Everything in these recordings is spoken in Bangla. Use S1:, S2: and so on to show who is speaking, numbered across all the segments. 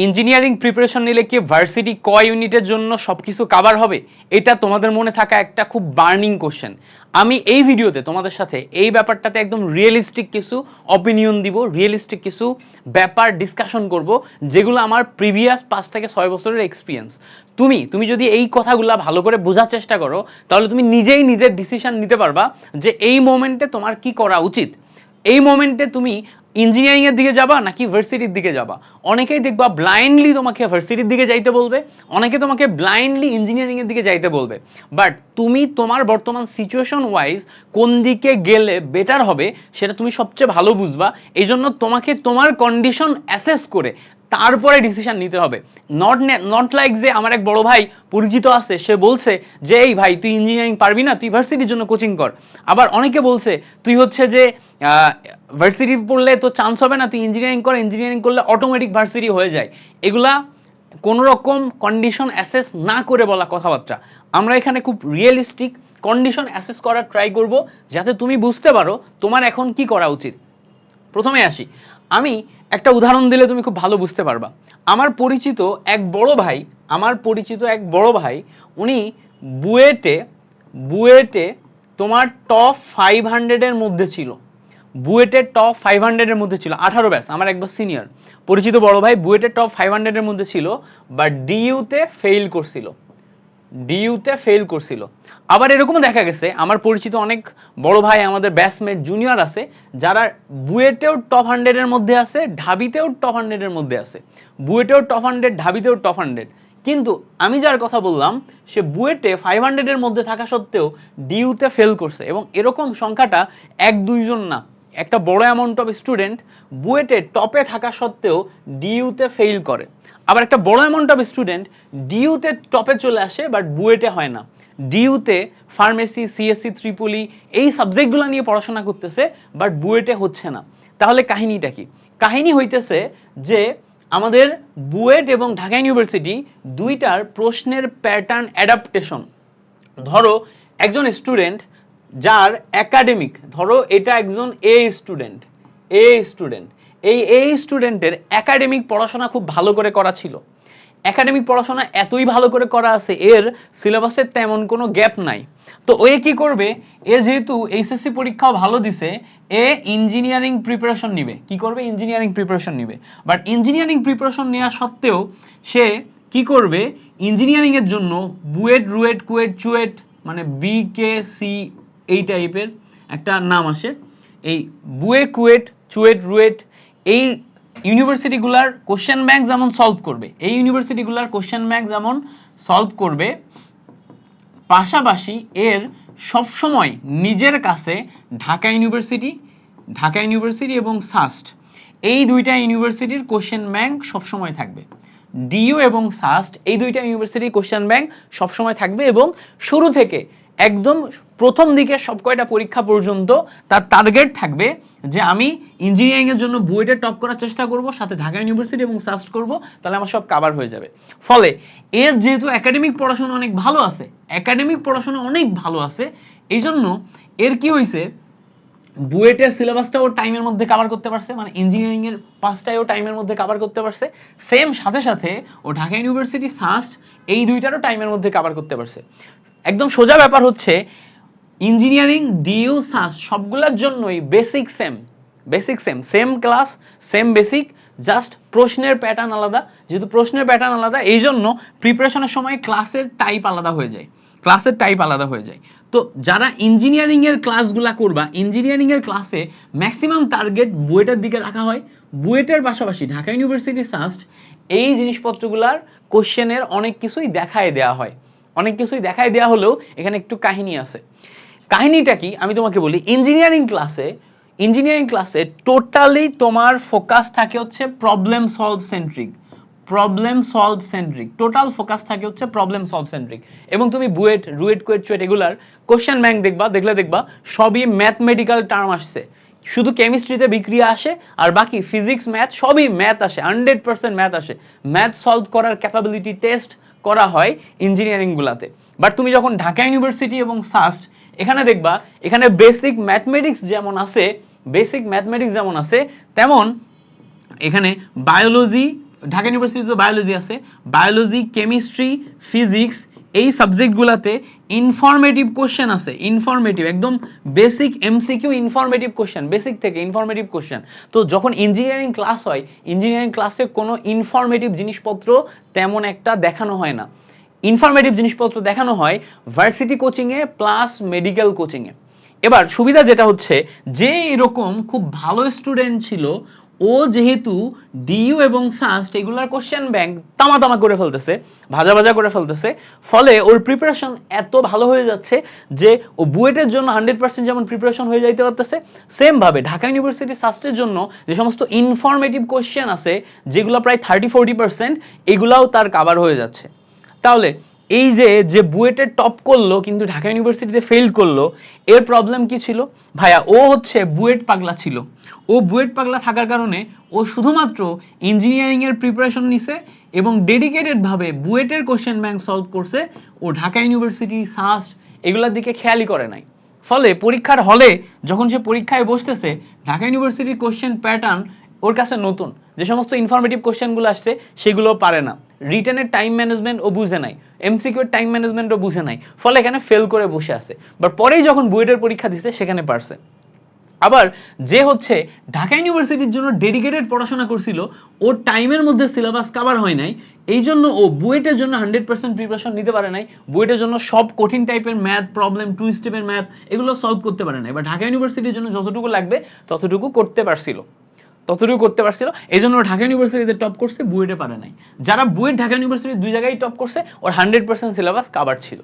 S1: ইঞ্জিনিয়ারিং প্রিপারেশন নিলে কি ভার্সিটি ক ইউনিটের জন্য সবকিছু কভার হবে? এটা তোমাদের মনে থাকা একটা খুব বার্নিং কোশ্চেন। আমি এই ভিডিওতে তোমাদের সাথে এই ব্যাপারটাতে একদম রিয়েলিস্টিক কিছু অপিনিয়ন দিব, রিয়েলিস্টিক কিছু ব্যাপার ডিসকাশন করব, যেগুলো আমার প্রিভিয়াস 5 থেকে 6 বছরের এক্সপিরিয়েন্স। তুমি যদি এই কথাগুলো ভালো করে বোঝার চেষ্টা করো, তাহলে তুমি নিজেই নিজের ডিসিশন নিতে পারবা যে এই মোমেন্টে তোমার কি করা উচিত। এই মোমেন্টে তুমি ইঞ্জিনিয়ারিং এর দিকে যাবা নাকি ভার্সিটির দিকে যাবা। অনেকেই দেখবা ব্লাইন্ডলি তোমাকে ভার্সিটির দিকে যাইতে বলবে, অনেকে তোমাকে ব্লাইন্ডলি ইঞ্জিনিয়ারিং এর দিকে যাইতে বলবে। বাট তুমি তোমার বর্তমান সিচুয়েশন ওয়াইজ কোন দিকে গেলে বেটার হবে সেটা তুমি সবচেয়ে ভালো বুঝবা। এই জন্য তোমাকে তোমার কন্ডিশন অ্যাসেস করে তারপরে ডিসিশন নিতে হবে। নট লাইক যে আমার এক বড় ভাই পরিচিত আছে, সে বলছে যে এই ভাই তুই ইঞ্জিনিয়ারিং পারবি না, তুই ভার্সিটির জন্য কোচিং কর। আবার অনেকে বলছে তুই হচ্ছে যে ভার্সিটি পড়লে তো চান্স হবে না, তুই ইঞ্জিনিয়ারিং কর, ইঞ্জিনিয়ারিং করলে অটোমেটিক ভার্সিটি হয়ে যায়। এগুলা কোনো রকম কন্ডিশন অ্যাসেস না করে বলা কথাবার্তা। আমরা এখানে খুব রিয়েলিস্টিক কন্ডিশন অ্যাসেস করার ট্রাই করব, যাতে তুমি বুঝতে পারো তোমার এখন কি করা উচিত। প্রথমে আসি, আমি একটা উদাহরণ দিলে তুমি খুব ভালো বুঝতে পারবা। আমার পরিচিত এক বড় ভাই উনি বুয়েটে তোমার টপ 500 এর মধ্যে ছিল। বুয়েটের টপ 500 এর মধ্যে ছিল, 18 ব্যাচ, আমার একবার সিনিয়র পরিচিত বড় ভাই বুয়েটের টপ 500 এর মধ্যে ছিল, বাট ডিইউতে ফেল করছিল। আবার এরকমও দেখা গেছে আমার পরিচিত অনেক বড় ভাই, আমাদের ব্যাচমেট জুনিয়র আছে, যারা বুয়েটেও টপ 100 এর মধ্যে আছে, ঢাবিতেও টপ 100 এর মধ্যে আছে। বুয়েটেও টপ 100, ঢাবিতেও টপ 100। কিন্তু আমি যার কথা বললাম, সে বুয়েটে 500 এর মধ্যে থাকা সত্ত্বেও ডিইউতে ফেল করছে। এবং এরকম সংখ্যাটা 1-2 জন না, একটা বড় অ্যামাউন্ট অফ স্টুডেন্ট বুয়েটে টপে থাকা সত্ত্বেও ডিইউতে ফেল করে। আবার একটা বড় অ্যামাউন্ট অফ স্টুডেন্ট ডিইউতে টপে চলে আসে, বাট বুয়েটে হয় না। ডিইউতে ফার্মেসি, সিএসসি, ত্রিপলি এই সাবজেক্টগুলো নিয়ে পড়াশোনা করতেছে, বাট বুয়েটে হচ্ছে না। তাহলে কাহিনীটা কি? কাহিনী হইতেছে যে আমাদের বুয়েট এবং ঢাকা ইউনিভার্সিটি দুইটার প্রশ্নের প্যাটার্ন অ্যাডাপ্টেশন। ধরো একজন স্টুডেন্ট যার একাডেমিক, ধরো এটা একজন স্টুডেন্ট, এই স্টুডেন্টের একাডেমিক পড়াশোনা খুব ভালো করে করা ছিল। একাডেমিক পড়াশোনা এতই ভালো করে করা আছে, এর সিলেবাসের তেমন কোনো গ্যাপ নাই। তো ওয়ে কি করবে, এ যেহেতু এইচএসসি পরীক্ষাও ভালো দিছে, এ ইঞ্জিনিয়ারিং প্রিপারেশন নিবে। কি করবে? ইঞ্জিনিয়ারিং প্রিপারেশন নিবে। বাট ইঞ্জিনিয়ারিং প্রিপারেশন নেওয়া সত্ত্বেও সে কি করবে, ইঞ্জিনিয়ারিং এর জন্য বুয়েট, রুয়েট, কুয়েট, চুয়েট, মানে বিকেসি এই টাইপের একটা নাম আসে, এই বুয়েট, কুয়েট, চুয়েট, রুয়েট এই ইউনিভার্সিটিগুলার কোশ্চেন ব্যাংক যেমন সলভ করবে, পাশাপাশি এর সবসময় নিজের কাছে ঢাকা ইউনিভার্সিটি এবং সাস্ট এই দুইটা ইউনিভার্সিটির কোশ্চেন ব্যাংক সবসময় থাকবে। ডিইউ এবং সাস্ট এই দুইটা ইউনিভার্সিটির কোশ্চেন ব্যাংক সবসময় থাকবে, এবং শুরু থেকে একদম প্রথম দিকে সব কয়টা পরীক্ষা পর্যন্ত তার টার্গেট থাকবে যে আমি ইঞ্জিনিয়ারিং এর জন্য বুয়েটে টপ করার চেষ্টা করব, সাথে ঢাকা ইউনিভার্সিটি এবং সাস্ট করব, তাহলে আমার সব কভার হয়ে যাবে। ফলে এর যেহেতু একাডেমিক পড়াশোনা অনেক ভালো আছে, এই জন্য এর কি হয়েছে, বুয়েটের সিলেবাসটাও টাইমের মধ্যে কভার করতে পারছে, মানে ইঞ্জিনিয়ারিং এর পাঁচটাও টাইমের মধ্যে কভার করতে পারছে। সেম সাথে ও ঢাকা ইউনিভার্সিটি সাস্ট এই দুইটারও টাইমের মধ্যে কভার করতে পারছে। একদম সোজা ব্যাপার হচ্ছে, ইঞ্জিনিয়ারিং, ডিইউ, সাস্ট সবগুলোর জন্যই basic same class, same basic, just প্রশ্নের প্যাটার্ন আলাদা। যেহেতু প্রশ্নের প্যাটার্ন আলাদা, এই জন্য প্রিপারেশনের সময় ক্লাসের টাইপ আলাদা হয়ে যায়। তো যারা ইঞ্জিনিয়ারিং এর ক্লাসগুলা করবা, ইঞ্জিনিয়ারিং এর ক্লাসে ম্যাক্সিমাম টার্গেট বুয়েটের দিকে রাখা হয়। বুয়েটের পাশাপাশি ঢাকা ইউনিভার্সিটি সাস্ট এই জিনিসপত্রগুলার কোশ্চেনের অনেক কিছুই দেখায় দেওয়া হলেও এখানে একটু কাহিনী আছে। কাহিনীটা কি আমি তোমাকে বলি। ইঞ্জিনিয়ারিং ক্লাসে টোটালি তোমার ফোকাস থাকে হচ্ছে problem solve centric, total focus থাকে হচ্ছে প্রবলেম সলভ সেন্ট্রিক। এবং তুমি বুয়েট, রুয়েট, কুয়েট, চুয়েট এগুলার কোশ্চেন ব্যাংক দেখবা সবই ম্যাথমেটিক্যাল টার্ম আসছে। শুধু কেমিস্ট্রিতে বিক্রিয়া আসে, আর বাকি ফিজিক্স, ম্যাথ সবই ম্যাথ আসে, 100% ম্যাথ আসে। ম্যাথ সলভ করার ক্যাপাবিলিটি টেস্ট করা হয় ইঞ্জিনিয়ারিং গুলাতে। বাট তুমি যখন ঢাকা ইউনিভার্সিটি এবং সাস্ট এখানে দেখবা, এখানে বেসিক ম্যাথমেটিক্স যেমন আছে, তেমন এখানে বায়োলজি, ঢাকা ইউনিভার্সিটিতে বায়োলজি আছে, বায়োলজি, কেমিস্ট্রি, ফিজিক্স এই সাবজেক্টগুলোতে ইনফরমেটিভ কোশ্চেন আছে, ইনফরমেটিভ একদম basic MCQ informative question, basic থেকে ইনফরমেটিভ কোশ্চেন। তো যখন ইঞ্জিনিয়ারিং ক্লাস হয়, ইঞ্জিনিয়ারিং ক্লাসে কোনো ইনফরমেটিভ জিনিসপত্র তেমন একটা দেখানো হয় না। ইনফরমেটিভ জিনিসপত্র দেখানো হয় ভার্সিটি কোচিংয়ে প্লাস মেডিকেল কোচিংয়ে। এবার সুবিধা যেটা হচ্ছে, যে এরকম খুব ভালো স্টুডেন্ট ছিল, ও যেহেতু ডিইউ এবং সাস্ট এগুলার কোশ্চেন ব্যাংক তামা তামা করে ফেলতেছে, ভাজা ভাজা করে ফেলতেছে, ফলে ওর প্রিপারেশন এত ভালো হয়ে যাচ্ছে যে ও বুয়েটের জন্য 100% যেমন প্রিপারেশন হয়ে যাইতে পারতেছে, সেম ভাবে ঢাকা ইউনিভার্সিটি সাস্টের জন্য যে সমস্ত ইনফরমেটিভ কোশ্চেন আছে যেগুলো প্রায় 30-40% এগুলাও তার কাভার হয়ে যাচ্ছে। তাহলে এই যে বুয়েটের টপ করলো কিন্তু ঢাকা ইউনিভার্সিটিতে ফেল করলো, এর প্রবলেম কি ছিল? ভাইয়া ও হচ্ছে বুয়েট পাগলা ছিল। ও বুয়েট পাগলা থাকার কারণে ও শুধুমাত্র ইঞ্জিনিয়ারিং এর প্রিপারেশন নিছে এবং ডেডিকেটেড ভাবে বুয়েটের কোশ্চেন ব্যাংক সলভ করছে। ও ঢাকা ইউনিভার্সিটি, সাস্ট এগুলোর দিকে খেয়ালই করে নাই। ফলে পরীক্ষার হলে যখন সে পরীক্ষায় বসতেছে, ঢাকা ইউনিভার্সিটির কোশ্চেন প্যাটার্ন ওর কাছে নতুন, যে সমস্ত ইনফরমেটিভ কোশ্চেনগুলো আসছে সেগুলো পারে না, রিটেনের টাইম ম্যানেজমেন্ট ও বুঝে নাই, এমসিকিউ এর টাইম ম্যানেজমেন্ট ও বুঝে নাই, ফলে এখানে ফেল করে বসে আছে। বাট পরেই যখন বুয়েটের পরীক্ষা দিছে সেখানে পারছে। আবার যে হচ্ছে ঢাকা ইউনিভার্সিটির জন্য ডেডিকেটেড পড়াশোনা করছিল, ওর টাইমের মধ্যে সিলেবাস কভার হয় নাই, এই জন্য ও বুয়েটের জন্য 100% প্রিপারেশন নিতে পারে নাই, বুয়েটের জন্য সব কঠিন টাইপের ম্যাথ প্রবলেম, 2 স্টেপের ম্যাথ এগুলো সলভ করতে পারে নাই। এবার ঢাকা ইউনিভার্সিটির জন্য যতটুকু লাগবে ততটুকু করতে পারছিল, এই জন্য ঢাকা ইউনিভার্সিটিতে টপ করছে, বুয়েটে পারে নাই। যারা বুয়েট ঢাকা ইউনিভার্সিটি দুই জায়গায় টপ করছে, ওর 100% সিলেবাস কভার ছিল।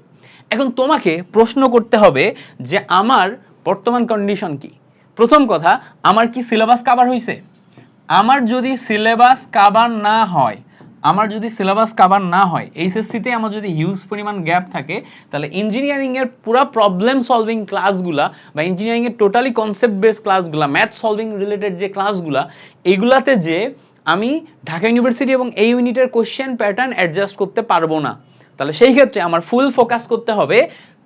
S1: এখন তোমাকে প্রশ্ন করতে হবে যে আমার বর্তমান কন্ডিশন কি। প্রথম কথা, আমার কি সিলেবাস কভার হয়েছে? আমার যদি সিলেবাস কভার না হয়, এইচএসসিতে আমার যদি হিউজ পরিমাণ গ্যাপ থাকে, তাহলে ইঞ্জিনিয়ারিং এর পুরো প্রবলেম সলভিং ক্লাসগুলা বা ইঞ্জিনিয়ারিং এর টোটালি কনসেপ্ট বেস ক্লাসগুলা, ম্যাথ সলভিং রিলেটেড যে ক্লাসগুলা, এগুলাতে যে আমি ঢাকা ইউনিভার্সিটি এবং এই ইউনিটের কোশ্চেন প্যাটার্ন অ্যাডজাস্ট করতে পারবো না। তাহলে সেই ক্ষেত্রে আমার ফুল ফোকাস করতে হবে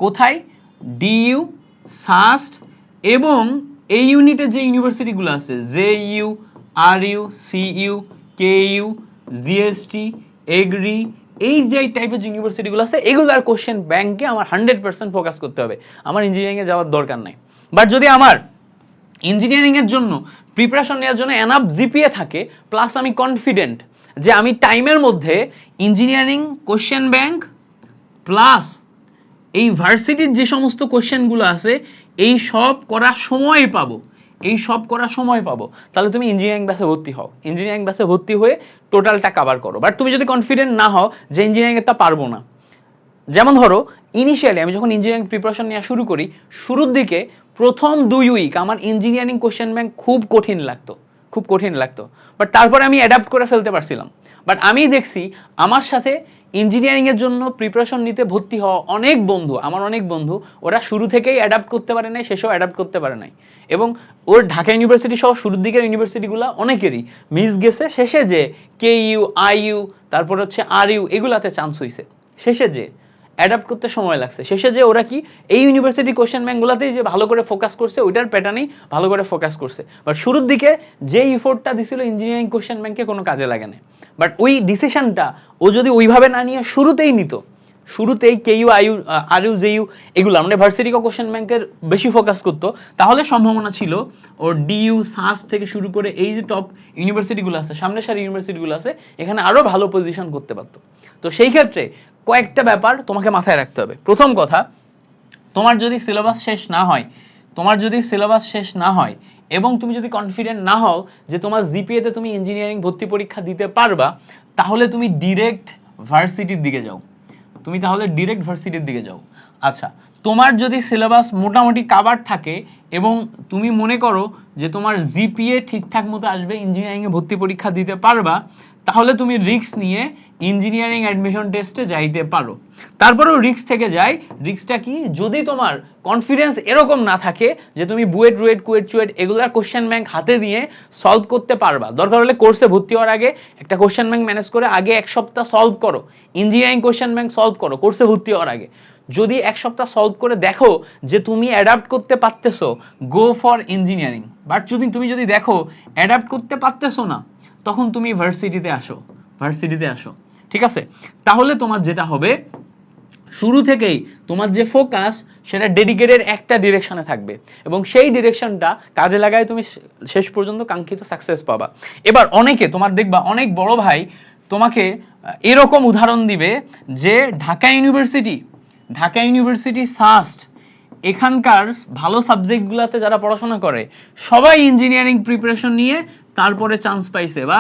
S1: কোথায়? ডিইউ, সাস্ট এবং এই ইউনিটের যে ইউনিভার্সিটিগুলো আছে, JU, RU, CU, KU, GST, agri, এই যে টাইপের ইউনিভার্সিটিগুলো আছে এগুলোর কোশ্চেন ব্যাংকে আমার 100% ফোকাস করতে হবে। আমার ইঞ্জিনিয়ারিং এ যাওয়ার দরকার নাই। বাট যদি আমার ইঞ্জিনিয়ারিং এর জন্য প্রিপারেশন নেওয়ার জন্য এনাফ জিপিএ থাকে, প্লাস আমি কনফিডেন্ট যে আমি টাইমের মধ্যে ইঞ্জিনিয়ারিং কোশ্চেন ব্যাংক প্লাস এই ভার্সিটির যে সমস্ত কোশ্চেনগুলো আছে এই সব করার সময় পাবো, তাহলে তুমি ইঞ্জিনিয়ারিং ব্যাচে ভর্তি হও, ইঞ্জিনিয়ারিং ব্যাচে ভর্তি হয়ে টোটালটা কভার করো। বাট তুমি যদি কনফিডেন্ট না হও যে ইঞ্জিনিয়ারিং এরটা পারবো না, যেমন ধরো ইনিশিয়ালি আমি যখন ইঞ্জিনিয়ারিং প্রিপারেশন নেওয়া শুরু করি, শুরুর দিকে প্রথম 2 উইক আমার ইঞ্জিনিয়ারিং কোশ্চেন ব্যাংক খুব কঠিন লাগতো, বাট তারপরে আমি অ্যাডাপ্ট করে ফেলতে পারছিলাম। বাট আমি দেখছি আমার সাথে ইঞ্জিনিয়ারিং এর জন্য প্রিপারেশন নিতে ভর্তি হওয়া আমার অনেক বন্ধু ওরা শুরু থেকেই অ্যাডাপ্ট করতে পারে নাই, শেষেও অ্যাডাপ্ট করতে পারে নাই। এবং ওর ঢাকা ইউনিভার্সিটি সহ শুরুর দিকের ইউনিভার্সিটিগুলো অনেকেরই মিস গেছে, শেষে যে কেইউ, আইইউ, তারপর হচ্ছে আরইউ এগুলাতে চান্স হইছে, শেষে যে অ্যাডাপ্ট করতে সময় লাগছে, শেষে যে ওরা কি এই ইউনিভার্সিটি কোশ্চেন ব্যাংকগুলোতেই যে ভালো করে ফোকাস করছে, ওইটার প্যাটার্নেই ভালো করে ফোকাস করছে। বাট শুরুর দিকে যে ইফোর্টটা দিছিল ইঞ্জিনিয়ারিং কোশ্চেন ব্যাংকে কোনো কাজে লাগে না। বাট ওই ডিসিশনটা ও যদি ওইভাবে না নিয়ে শুরুতেই নিত, শুরুতেই কেইউ, আরইউ, জেইউ এগুলো মানে ভার্সিটি কোশ্চেন ব্যাংকের বেশি ফোকাস করতো, তাহলে সম্ভাবনা ছিল ওর ডিইউ, সাস্ট থেকে শুরু করে এই যে টপ ইউনিভার্সিটিগুলো আছে, সামনের সারি ইউনিভার্সিটিগুলো আছে, এখানে আরো ভালো পজিশন করতে পারতো। তো সেই ক্ষেত্রে কয়েকটা ব্যাপার তোমাকে মাথায় রাখতে হবে। প্রথম কথা, তোমার যদি সিলেবাস শেষ না হয় এবং তুমি যদি কনফিডেন্ট না হও যে তোমার জিপিএ তে তুমি ইঞ্জিনিয়ারিং ভর্তি পরীক্ষা দিতে পারবা, তাহলে তুমি ডিরেক্ট ভার্সিটির দিকে যাও। আচ্ছা, তোমার যদি সিলেবাস মোটামুটি কভার থাকে এবং তুমি মনে করো যে তোমার জিপিএ ঠিকঠাক মতো আসবে, ইঞ্জিনিয়ারিং এ ভর্তি পরীক্ষা দিতে পারবা, তাহলে তুমি রিস্ক নিয়ে ইঞ্জিনিয়ারিং অ্যাডমিশন টেস্টে যাইতে পারো। তারপরেও রিস্ক থেকে যায়, রিস্কটা কি? যদি তোমার কনফিডেন্স এরকম না থাকে যে তুমি বুয়েট, রুয়েট, কুয়েট, চুয়েট এগুলার কোশ্চেন ব্যাংক হাতে দিয়ে সলভ করতে পারবা, দরকার হলে কোর্সে ভর্তি হওয়ার আগে একটা কোশ্চেন ব্যাংক ম্যানেজ করে আগে 1 সপ্তাহ সলভ করো, ইঞ্জিনিয়ারিং কোশ্চেন ব্যাংক সলভ করো কোর্সে ভর্তি হওয়ার আগে। যদি 1 সপ্তাহ সলভ করে দেখো যে তুমি অ্যাডাপ্ট করতে পারতেছো, গো ফর ইঞ্জিনিয়ারিং। বাট তুমি যদি দেখো অ্যাডাপ্ট করতে পারতেছো না, তখন তুমি ভার্সিটিতে আসো। ভার্সিটিতে আসো, ঠিক আছে? তাহলে তোমার যেটা হবে, শুরু থেকেই তোমার যে ফোকাস সেটা ডেডিকেটেড একটা ডিরেকশনে থাকবে এবং সেই ডিরেকশনটা কাজে লাগায় তুমি শেষ পর্যন্ত কাঙ্ক্ষিত সাকসেস পাবা। এবার অনেকে তোমার দেখবা অনেক বড় ভাই তোমাকে এরকম উদাহরণ দিবে যে ঢাকা ইউনিভার্সিটি সাস্ট এখানকার ভালো সাবজেক্টগুলোতে যারা পড়াশোনা করে সবাই ইঞ্জিনিয়ারিং প্রিপারেশন নিয়ে তারপরে চান্স পাইছে, বা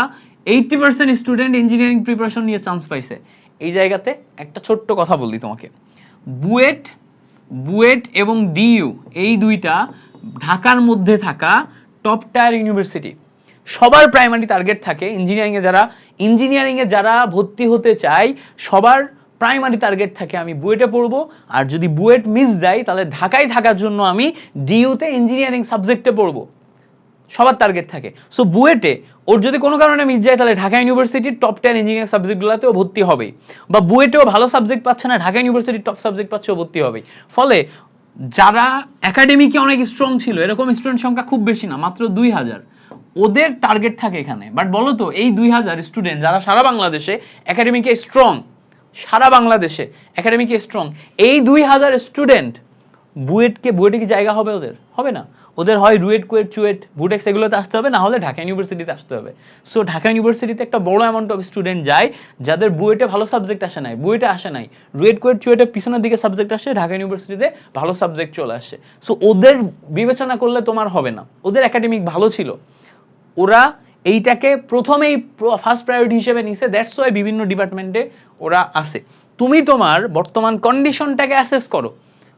S1: 80% স্টুডেন্ট ইঞ্জিনিয়ারিং প্রিপারেশন নিয়ে চান্স পাইছে। এই জায়গাতে একটা ছোট্ট কথা বলি তোমাকে, বুয়েট এবং ডিইউ এই দুইটা ঢাকার মধ্যে থাকা টপ টায়ার ইউনিভার্সিটি। সবার প্রাইমারি টার্গেট থাকে ইঞ্জিনিয়ারিং এ যারা ভর্তি হতে চায় সবার প্রাইমারি টার্গেট থাকে আমি বুয়েটে পড়বো, আর যদি বুয়েট মিস যায় তাহলে ঢাকায় থাকার জন্য আমি ডিইউতে ইঞ্জিনিয়ারিং সাবজেক্টে পড়বো, সবার টার্গেট থাকে। সো বুয়েটে ওর যদি কোনো কারণে মিস যায় তাহলে ঢাকা ইউনিভার্সিটির টপ 10 ইঞ্জিনিয়ারিং সাবজেক্টগুলোতেও ভর্তি হবে, বা বুয়েটেও ভালো সাবজেক্ট পাচ্ছে না ঢাকা ইউনিভার্সিটির টপ সাবজেক্ট পাচ্ছে ভর্তি হবে। ফলে যারা একাডেমিকে অনেক স্ট্রং ছিল এরকম স্টুডেন্ট সংখ্যা খুব বেশি না, মাত্র 2000, ওদের টার্গেট থাকে এখানে। বাট বলো তো এই 2000 স্টুডেন্ট যারা সারা বাংলাদেশে একাডেমিকে স্ট্রং, এই 2000 স্টুডেন্ট বুয়েটে কি জায়গা হবে? ওদের হবে না। ওদের হয় রুয়েট, কুয়েট, চুয়েট, বুটেক্স এগুলোতে আসতে হবে, না হলে ঢাকা ইউনিভার্সিটিতে আসতে হবে। সো ঢাকা ইউনিভার্সিটিতে একটা বড় অ্যামাউন্ট অফ স্টুডেন্ট যায় যাদের বুয়েটে ভালো সাবজেক্ট আসে নাই, রুয়েট, কুয়েট, চুয়েটের পিছনের দিকে সাবজেক্ট আসে, ঢাকা ইউনিভার্সিটিতে ভালো সাবজেক্ট চলে আসে। সো ওদের বিবেচনা করলে তোমার হবে না, ওদের একাডেমিক ভালো ছিল, ওরা এইটাকে প্রথমেই ফার্স্ট প্রায়োরিটি হিসেবে নিছে, দ্যাটস ওয়াই বিভিন্ন ডিপার্টমেন্টে ওরা আছে। তুমি তোমার বর্তমান কন্ডিশনটাকে অ্যাসেস করো,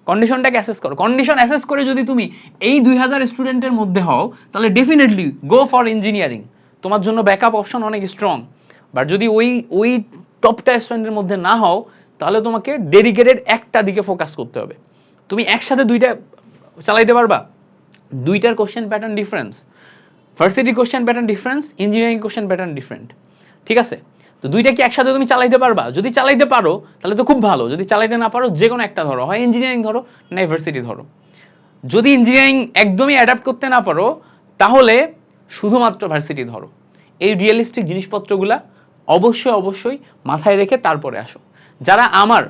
S1: কন্ডিশন অ্যাসেস করে যদি তুমি এই 2000 স্টুডেন্টের মধ্যে হও তাহলে ডেফিনেটলি গো ফর ইঞ্জিনিয়ারিং, তোমার জন্য ব্যাকআপ অপশন অনেক স্ট্রং। বাট যদি ওই টপটা স্টুডেন্টের মধ্যে না হও তাহলে তোমাকে ডেডিকেটেড একটা দিকে ফোকাস করতে হবে। তুমি একসাথে দুইটা চালাইতে পারবা? দুইটার question pattern difference, varsity question pattern difference, engineering question pattern different, ঠিক আছে? তো দুইটা কি একসাথে তুমি চালাইতে পারবা? যদি চালাইতে পারো তাহলে তো খুব ভালো, যদি চালাইতে না পারো যে কোনো একটা ধরো, হয় ইঞ্জিনিয়ারিং ধরো না ভার্সিটি ধরো। যদি ইঞ্জিনিয়ারিং একদমই অ্যাডাপ্ট করতে না পারো তাহলে শুধুমাত্র ভার্সিটি ধরো। এই রিয়েলিস্টিক জিনিসপত্রগুলা অবশ্যই মাথায় রেখে তারপরে আসো। যারা আমার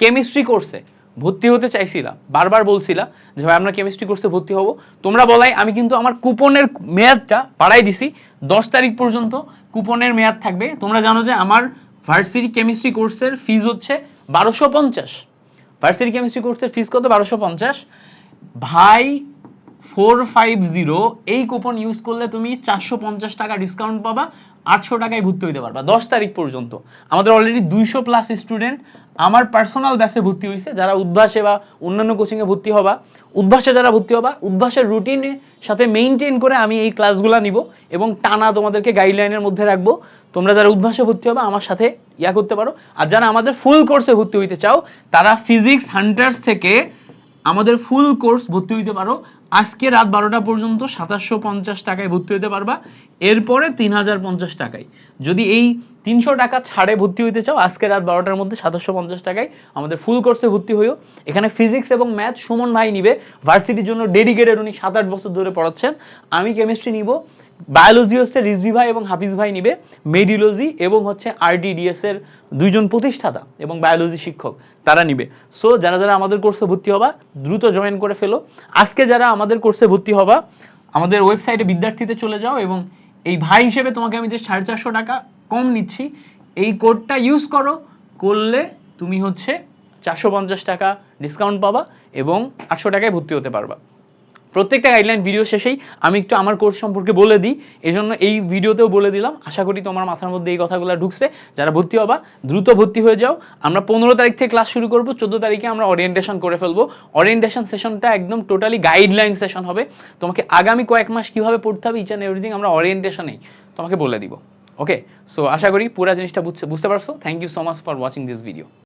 S1: কেমিস্ট্রি কোর্সে ভর্তি হতে চাইছিলা, বারবার বলছিলা যে ভাই আমরা কেমিস্ট্রি কোর্সে ভর্তি হব, তোমরা বলাই আমি কিন্তু আমার কুপনের মেয়াদটা বাড়াই দিছি, 10 তারিখ পর্যন্ত কুপনের মেয়াদ থাকবে। তোমরা জানো যে আমার ভার্সিটি কেমিস্ট্রি কোর্সের ফিজ হচ্ছে 1250, ভার্সিটি কেমিস্ট্রি কোর্সের ফিজ কত? 1250 ভাই। 450 এই কুপন ইউজ করলে তুমি 450 টাকা ডিসকাউন্ট পাবা, 800 টাকায় ভর্তি হইতে পারবা 10 তারিখ পর্যন্ত। আমাদের অলরেডি 200 প্লাস স্টুডেন্ট আমার পার্সোনাল ব্যাচে ভর্তি হয়েছে। যারা উদ্ভাসে বা অন্যান্য কোচিং এ ভর্তি হবা, যারা ভর্তি হবা, উদ্ভাসের রুটিনের সাথে মেইনটেইন করে আমি এই ক্লাসগুলো নিব এবং টানা তোমাদেরকে গাইডলাইনের মধ্যে রাখবো। তোমরা যারা উদ্ভাসে ভর্তি হবে আমার সাথে করতে পারো। আর যারা আমাদের ফুল কোর্সে ভর্তি হইতে চাও তারা ফিজিক্স হান্টার্স থেকে আমাদের ফুল কোর্স ভর্তি হইতে পারো। আজকে রাত 12টা পর্যন্ত 2750 টাকায় ভর্তি হতে পারবা, এরপরে 3050 টাকায়। যদি এই 300 টাকা ছাড়ে ভর্তি হইতে চাও আজকে রাত 12টার মধ্যে 2750 টাকায় আমাদের ফুল কোর্সে ভর্তি হইও। এখানে ফিজিক্স এবং ম্যাথ সুমন ভাই নিবে, ভার্সিটির জন্য ডেডিকেটেড, উনি 7-8 বছর ধরে পড়াচ্ছেন। আমি কেমিস্ট্রি নিব, বায়োলজি হচ্ছে রিজভি ভাই এবং হাফিজ ভাই নিবে, মেডিওলজি এবং হচ্ছে আরটিডিএস এর দুইজন প্রতিষ্ঠাতা এবং বায়োলজি শিক্ষক তারা নিবে। সো যারা যারা আমাদের কোর্সে ভর্তি হবা দ্রুত জয়েন করে ফেলো। আজকে যারা আমাদের কোর্সে ভর্তি হবা আমাদের ওয়েবসাইটে বিদ্যার্থীতে চলে যাও এবং এই ভাই হিসেবে তোমাকে আমি যে 450 টাকা কম নিচ্ছি এই কোডটা ইউজ করলে তুমি হচ্ছে 450 টাকা ডিসকাউন্ট পাবা এবং 800 টাকায় ভর্তি হতে পারবা। প্রত্যেকটা গাইডলাইন ভিডিও শেষেই আমি একটু আমার কোর্স সম্পর্কে বলে দিই, এজন্য এই ভিডিওতেও বলে দিলাম। আশা করি তোমার মাথার মধ্যে এই কথাগুলো ঢুকছে। যারা ভর্তি হবা দ্রুত ভর্তি হয়ে যাও। আমরা 15 তারিখ থেকে ক্লাস শুরু করব, 14 তারিখে আমরা ওরিয়েন্টেশন করে ফেলবো। ওরিয়েন্টেশন সেশনটা একদম টোটালি গাইডলাইন সেশন হবে। তোমাকে আগামী কয়েক মাস কিভাবে পড়তে হবে ইচ অ্যান্ড এভরিথিং আমরা ওরিয়েন্টেশনেই তোমাকে বলে দিব। ওকে, সো আশা করি পুরো জিনিসটা বুঝতে পারছো। Thank you so much for watching this video.